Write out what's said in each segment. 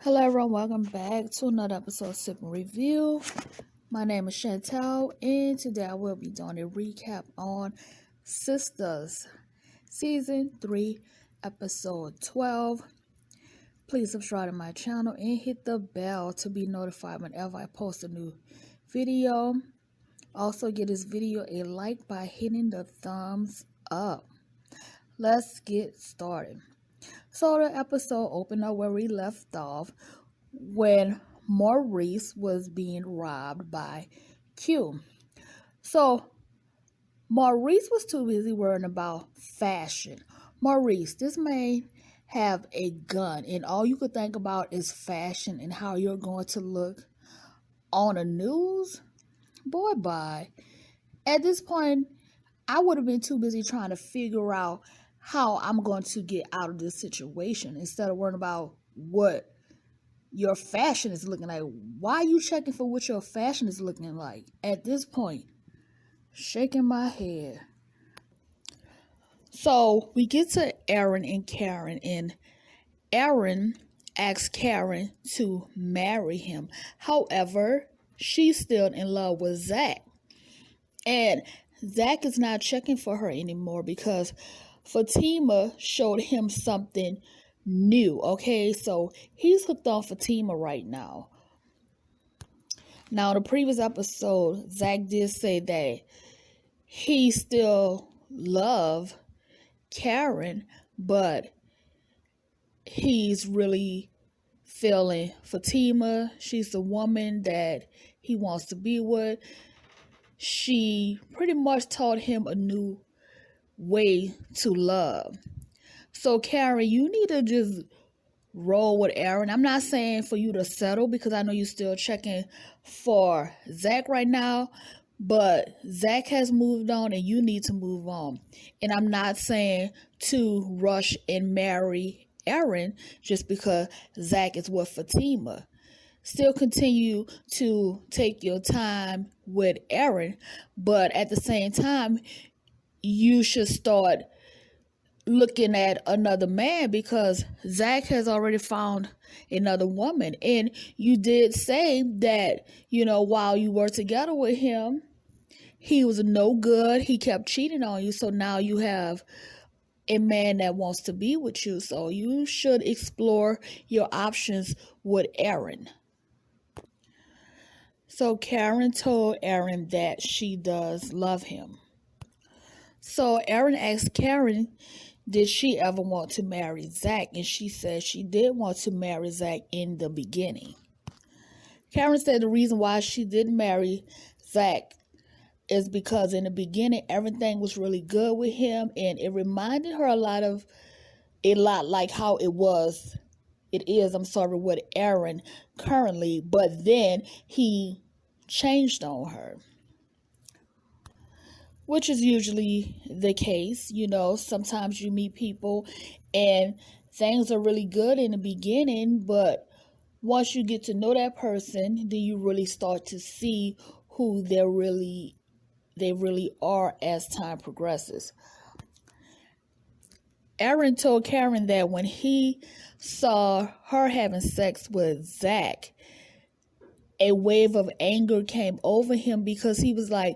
Hello everyone, welcome back to another episode of SipNReview. My name is Chantel, and today I will be doing a recap on Sistas, Season 3, Episode 12. Please subscribe to my channel and hit the bell to be notified whenever I post a new video. Also, give this video a like by hitting the thumbs up. Let's get started. So the episode opened up where we left off when Maurice was being robbed by Q. So Maurice was too busy worrying about fashion. Maurice, this man have a gun and all you could think about is fashion and how you're going to look on the news. Boy, bye. At this point, I would have been too busy trying to figure out how I'm going to get out of this situation instead of worrying about what your fashion is looking like. Why are you checking for what your fashion is looking like? At this point, shaking my head. So we get to Aaron and Karen, and Aaron asks Karen to marry him. However, she's still in love with Zach. And Zach is not checking for her anymore because Fatima showed him something new, okay? So he's hooked on Fatima right now. Now, in the previous episode, Zach did say that he still loves Karen, but he's really feeling Fatima. She's the woman that he wants to be with. She pretty much taught him a new way to love. So Karen, you need to just roll with Aaron. I'm not saying for you to settle because I know you're still checking for Zach right now, but Zach has moved on and you need to move on. And I'm not saying to rush and marry Aaron just because Zach is with Fatima. Still continue to take your time with Aaron, but at the same time, you should start looking at another man because Zach has already found another woman. And you did say that, while you were together with him, he was no good. He kept cheating on you. So now you have a man that wants to be with you. So you should explore your options with Aaron. So Karen told Aaron that she does love him. So Aaron asked Karen, did she ever want to marry Zach? And she said she did want to marry Zach in the beginning. Karen said the reason why she didn't marry Zach is because in the beginning, everything was really good with him. And it reminded her a lot like how it is with Aaron currently. But then he changed on her, which is usually the case. Sometimes you meet people and things are really good in the beginning, but once you get to know that person, then you really start to see who they really are as time progresses. Aaron told Karen that when he saw her having sex with Zach, a wave of anger came over him because he was like,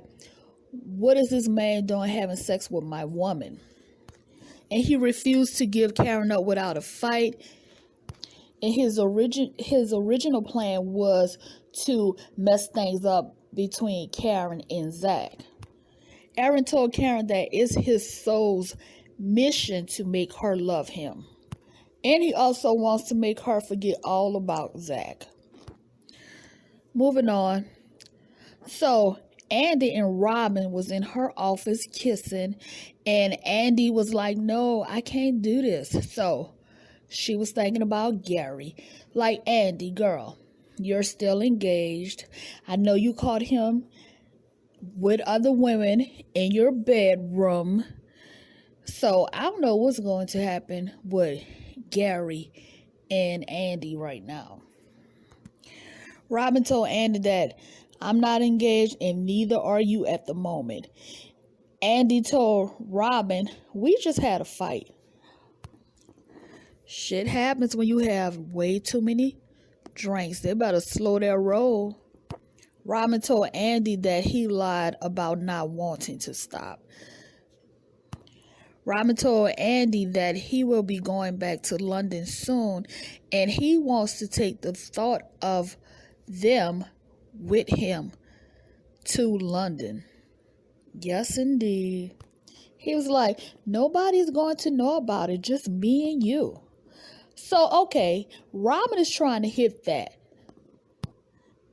what is this man doing having sex with my woman? And he refused to give Karen up without a fight. And his original plan was to mess things up between Karen and Zach. Aaron told Karen that it's his soul's mission to make her love him. And he also wants to make her forget all about Zach. Moving on. So Andi and Robin was in her office kissing, and Andi was like, no, I can't do this. So she was thinking about Gary. Like, Andi, girl, you're still engaged. I know you caught him with other women in your bedroom. So I don't know what's going to happen with Gary and Andi right now. Robin told Andi that I'm not engaged and neither are you at the moment. Andi told Robin, we just had a fight. Shit happens when you have way too many drinks. They better slow their roll. Robin told Andi that he lied about not wanting to stop. Robin told Andi that he will be going back to London soon, and he wants to take the thought of them with him to London. Yes, indeed. He was like, nobody's going to know about it, just me and you. So, okay, Robin is trying to hit that.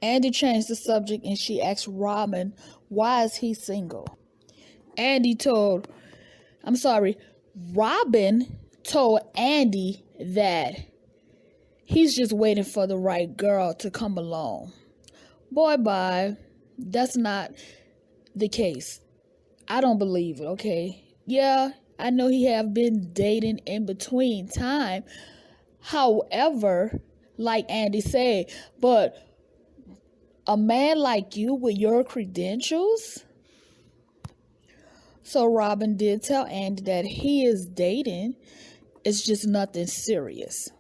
Andi changed the subject and she asked Robin, why is he single? Robin told Andi that he's just waiting for the right girl to come along. Boy, bye. That's not the case. I don't believe it, okay? Yeah, I know he have been dating in between time. However, like Andi said, but a man like you with your credentials? So Robin did tell Andi that he is dating. It's just nothing serious.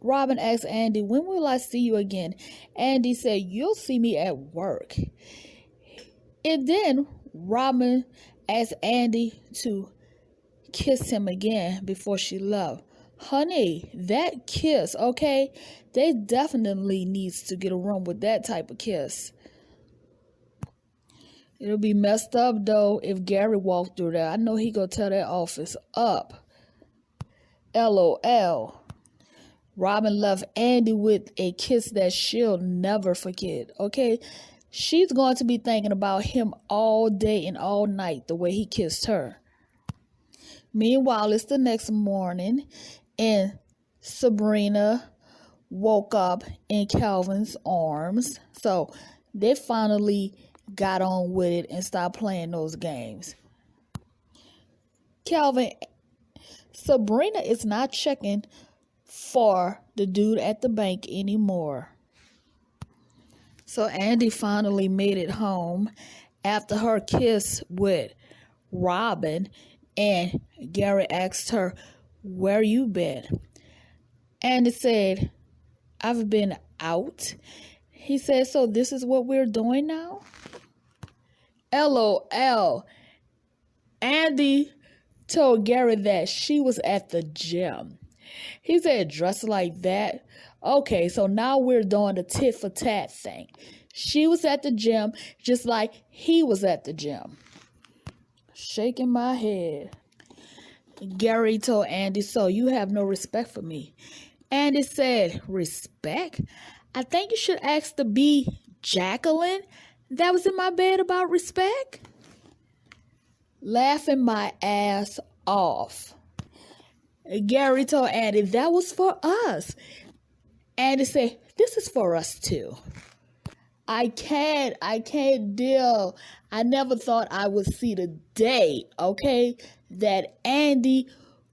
Robin asked Andi, when will I see you again? Andi said, you'll see me at work. And then Robin asked Andi to kiss him again before she left. Honey, that kiss, okay? They definitely needs to get a room with that type of kiss. It'll be messed up, though, if Gary walked through there. I know he gonna tear that office up. LOL. Robin left Andi with a kiss that she'll never forget, okay? She's going to be thinking about him all day and all night, the way he kissed her. Meanwhile, it's the next morning, and Sabrina woke up in Calvin's arms. So they finally got on with it and stopped playing those games. Sabrina is not checking for the dude at the bank anymore. So Andi finally made it home after her kiss with Robin, and Gary asked her, where you been? Andi said, I've been out. He said, so this is what we're doing now? LOL. Andi told Gary that she was at the gym. He said, dressed like that? Okay, so now we're doing the tit for tat thing. She was at the gym just like he was at the gym. Shaking my head. Gary told Andi, so you have no respect for me. Andi said, respect? I think you should ask the bee Jacqueline that was in my bed about respect. Laughing my ass off. Gary told Andi, that was for us. Andi said, this is for us too. I can't deal. I never thought I would see the day, okay, that Andi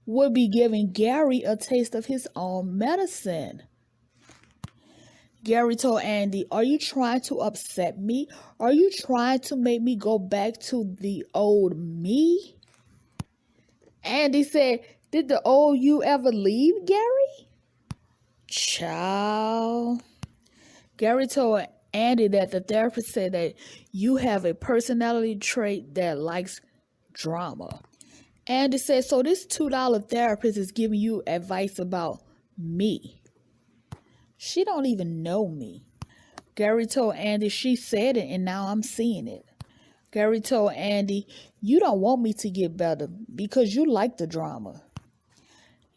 would be giving Gary a taste of his own medicine. Gary told Andi, are you trying to upset me? Are you trying to make me go back to the old me? Andi said, did the old you ever leave, Gary? Child. Gary told Andi that the therapist said that you have a personality trait that likes drama. Andi said, so this $2 therapist is giving you advice about me. She don't even know me. Gary told Andi she said it and now I'm seeing it. Gary told Andi, you don't want me to get better because you like the drama.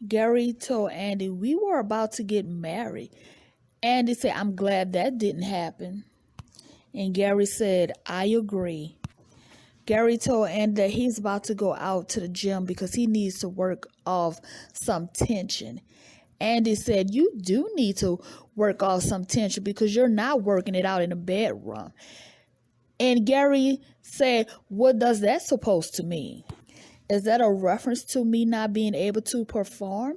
Gary told Andi, we were about to get married. Andi said, I'm glad that didn't happen. And Gary said, I agree. Gary told Andi that he's about to go out to the gym because he needs to work off some tension. Andi said, you do need to work off some tension because you're not working it out in the bedroom. And Gary said, what does that supposed to mean? Is that a reference to me not being able to perform?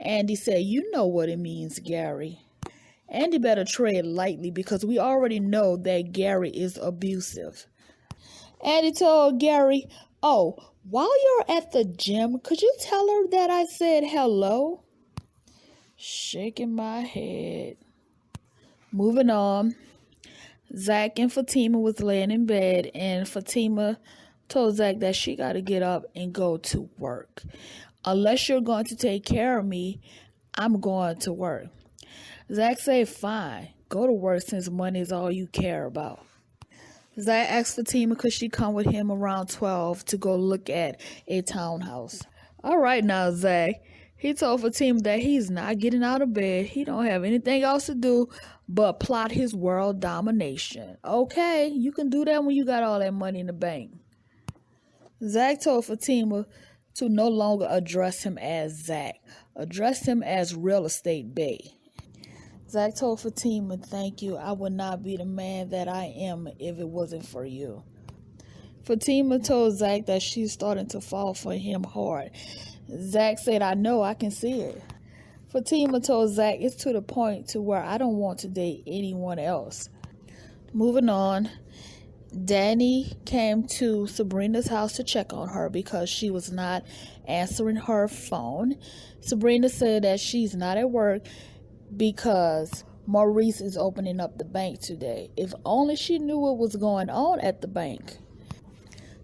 Andi said, you know what it means, Gary. Andi better tread lightly because we already know that Gary is abusive. Andi told Gary, oh, while you're at the gym, could you tell her that I said hello? Shaking my head. Moving on. Zach and Fatima was laying in bed, and Fatima told Zach that she got to get up and go to work. Unless you're going to take care of me, I'm going to work. Zach said, fine, go to work since money is all you care about. Zach asked Fatima could she come with him around 12 to go look at a townhouse. All right now, Zach. He told Fatima that he's not getting out of bed. He don't have anything else to do but plot his world domination. Okay, you can do that when you got all that money in the bank. Zach told Fatima to no longer address him as Zach. Address him as Real Estate Bay. Zach told Fatima, thank you. I would not be the man that I am if it wasn't for you. Fatima told Zach that she's starting to fall for him hard. Zach said, I know, I can see it. Fatima told Zach, it's to the point to where I don't want to date anyone else. Moving on, Danny came to Sabrina's house to check on her because she was not answering her phone. Sabrina said that she's not at work because Maurice is opening up the bank today. If only she knew what was going on at the bank.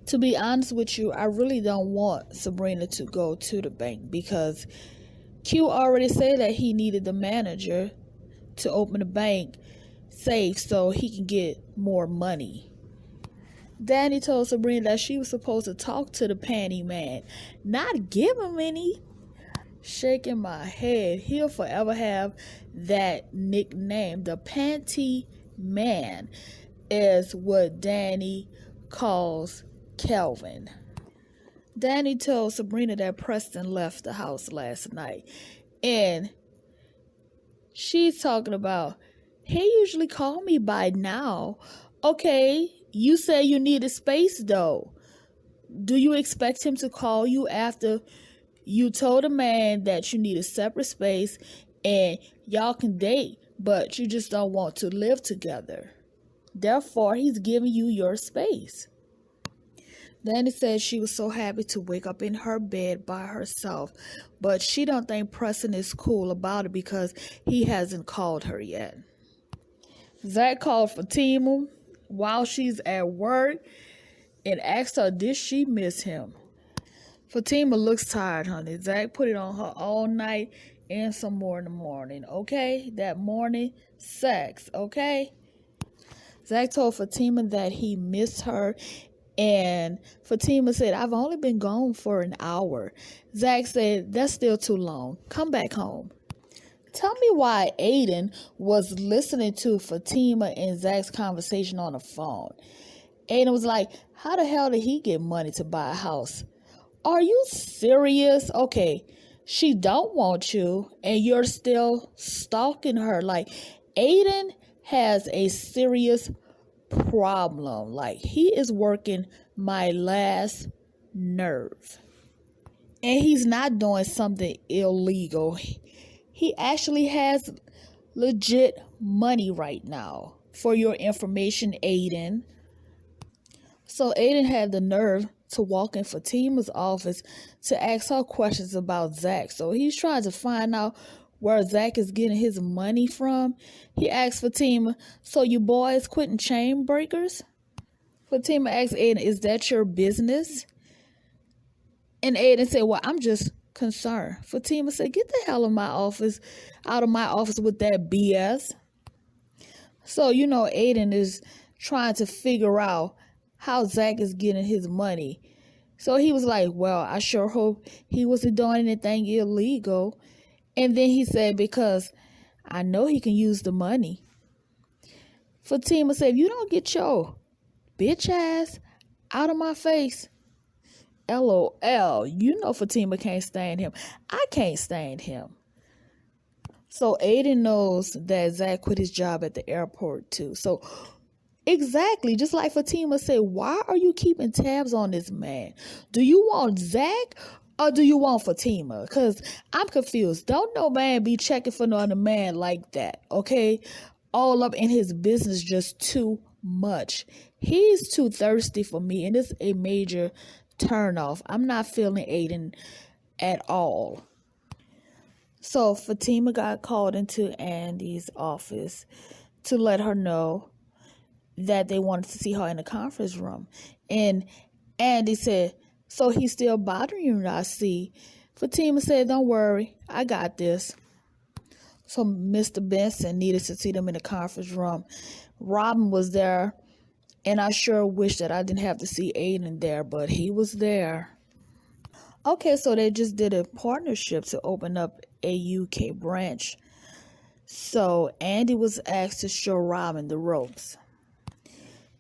To be honest with you, I really don't want Sabrina to go to the bank because Q already said that he needed the manager to open the bank safe so he can get more money. Danny told Sabrina that she was supposed to talk to the panty man, not give him any. Shaking my head. He'll forever have that nickname. The panty man is what Danny calls Kelvin. Danny told Sabrina that Preston left the house last night. And she's talking about, he usually call me by now. Okay, you say you needed space though. Do you expect him to call you after you told a man that you need a separate space and y'all can date, but you just don't want to live together? Therefore, he's giving you your space. Danny said she was so happy to wake up in her bed by herself, but she don't think Preston is cool about it because he hasn't called her yet. Zach called Fatima while she's at work and asked her did she miss him. Fatima looks tired, honey. Zach put it on her all night and some more in the morning, okay? That morning sex, okay? Zach told Fatima that he missed her, and Fatima said, I've only been gone for an hour. Zach said, that's still too long. Come back home. Tell me why Aiden was listening to Fatima and Zach's conversation on the phone. Aiden was like, how the hell did he get money to buy a house? Are you serious? Okay, she don't want you and you're still stalking her. Like, Aiden has a serious problem. Like, he is working my last nerve. And he's not doing something illegal. He actually has legit money right now. For your information, Aiden. So Aiden had the nerve to walk in Fatima's office to ask her questions about Zach. So he's trying to find out where Zach is getting his money from. He asked Fatima, so you boys quitting chain breakers? Fatima asked Aiden, is that your business? And Aiden said, well, I'm just concerned. Fatima said, get the hell out of my office with that BS. So, you know, Aiden is trying to figure out how Zach is getting his money. So he was like, well, I sure hope he wasn't doing anything illegal. And then he said, because I know he can use the money. Fatima said, if you don't get your bitch ass out of my face, LOL. You know Fatima can't stand him. I can't stand him. So Aiden knows that Zach quit his job at the airport too. So exactly, just like Fatima said, why are you keeping tabs on this man? Do you want Zach or do you want Fatima? Because I'm confused. Don't no man be checking for no other man like that, okay? All up in his business just too much. He's too thirsty for me, and it's a major turn off. I'm not feeling Aiden at all. So Fatima got called into Andi's office to let her know that they wanted to see her in the conference room. And Andi said, so he's still bothering you, I see. Fatima said, don't worry, I got this. So Mr. Benson needed to see them in the conference room. Robin was there, and I sure wish that I didn't have to see Aiden there, but he was there. Okay, so they just did a partnership to open up a UK branch. So Andi was asked to show Robin the ropes.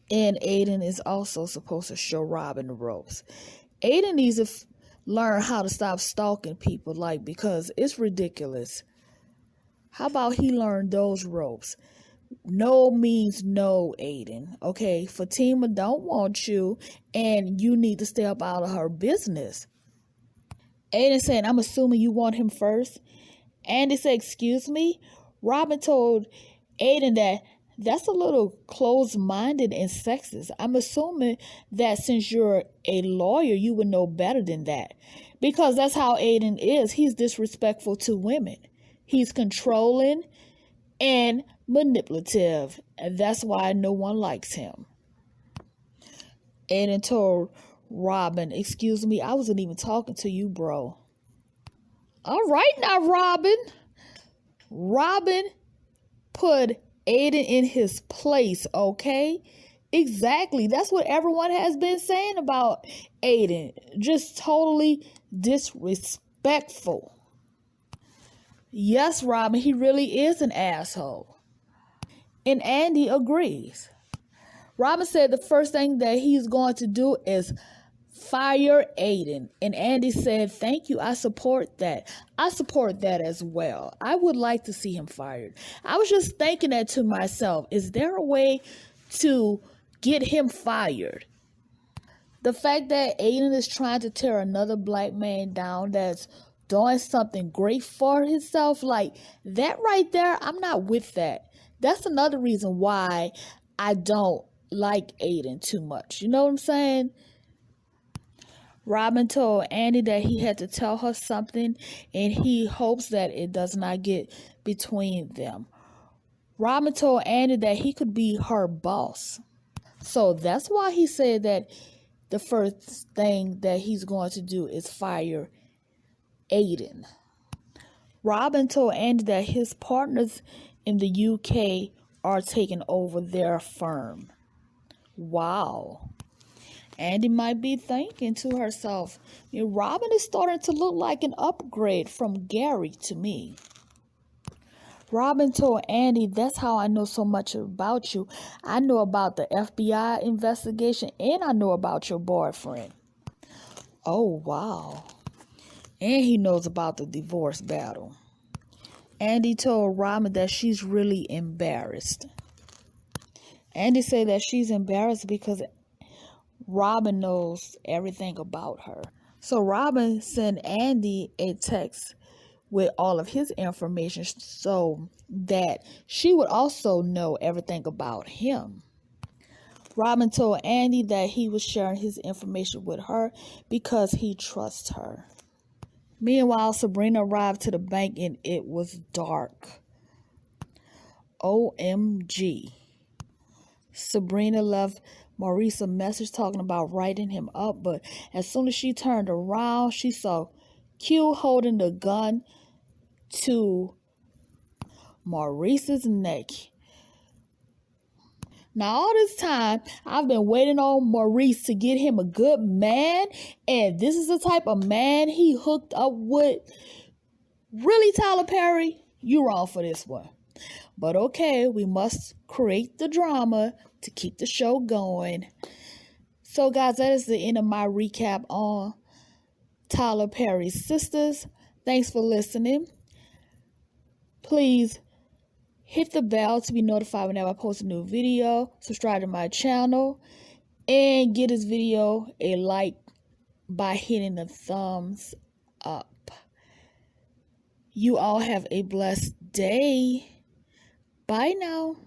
And Aiden is also supposed to show Robin the ropes. Aiden needs to learn how to stop stalking people, because it's ridiculous. How about he learn those ropes? No means no, Aiden. Okay, Fatima don't want you, and you need to stay up out of her business. Aiden saying, I'm assuming you want him first. Andi said, excuse me? Robin told Aiden that's a little closed-minded and sexist. I'm assuming that since you're a lawyer, you would know better than that. Because that's how Aiden is. He's disrespectful to women. He's controlling and manipulative. And that's why no one likes him. Aiden told Robin, excuse me, I wasn't even talking to you, bro. All right now, Robin. Robin put Aiden in his place, okay? Exactly. That's what everyone has been saying about Aiden. Just totally disrespectful. Yes, Robin, he really is an asshole. And Andi agrees. Robin said the first thing that he's going to do is fire Aiden. And Andi said, thank you, I support that. I support that as well. I would like to see him fired. I was just thinking that to myself, is there a way to get him fired? The fact that Aiden is trying to tear another black man down that's doing something great for himself, like that right there, I'm not with that. That's another reason why I don't like Aiden too much. You know what I'm saying? Robin told Andi that he had to tell her something, and he hopes that it does not get between them. Robin told Andi that he could be her boss. So that's why he said that the first thing that he's going to do is fire Aiden. Robin told Andi that his partners in the UK are taking over their firm. Wow. Andi might be thinking to herself, Robin is starting to look like an upgrade from Gary to me. Robin told Andi, that's how I know so much about you. I know about the FBI investigation and I know about your boyfriend. Oh, wow. And he knows about the divorce battle. Andi told Robin that she's really embarrassed. Andi said that she's embarrassed because Robin knows everything about her. So Robin sent Andi a text with all of his information so that she would also know everything about him. Robin told Andi that he was sharing his information with her because he trusts her. Meanwhile, Sabrina arrived to the bank and it was dark. OMG. Sabrina left Maurice a message talking about writing him up, but as soon as she turned around, she saw Q holding the gun to Maurice's neck. Now, all this time, I've been waiting on Maurice to get him a good man, and this is the type of man he hooked up with. Really, Tyler Perry? You wrong for this one. But okay, we must create the drama to keep the show going. So, guys, that is the end of my recap on Tyler Perry's Sistas. Thanks for listening. Please hit the bell to be notified whenever I post a new video. Subscribe to my channel. And give this video a like by hitting the thumbs up. You all have a blessed day. Bye now.